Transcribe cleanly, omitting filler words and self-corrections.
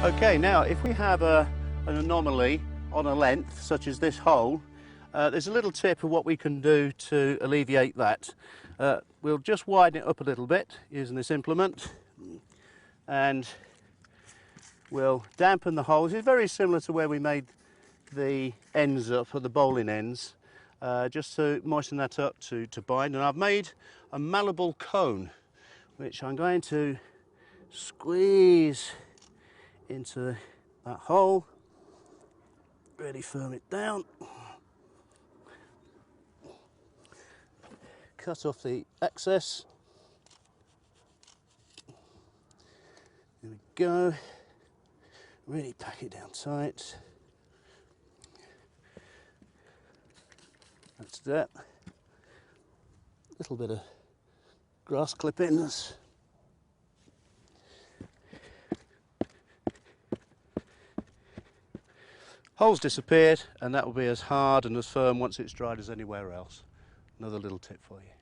Okay, now if we have an anomaly on a length such as this hole, there's a little tip of what we can do to alleviate that. We'll just widen it up a little bit using this implement, and we'll dampen the holes. It's very similar to where we made the ends up, or the bowling ends, just to moisten that up to bind. And I've made a malleable cone, which I'm going to squeeze into that hole, really firm it down, cut off the excess. There we go. Really pack it down tight. That's that. Little bit of grass clippings. Hole's disappeared, and that will be as hard and as firm once it's dried as anywhere else. Another little tip for you.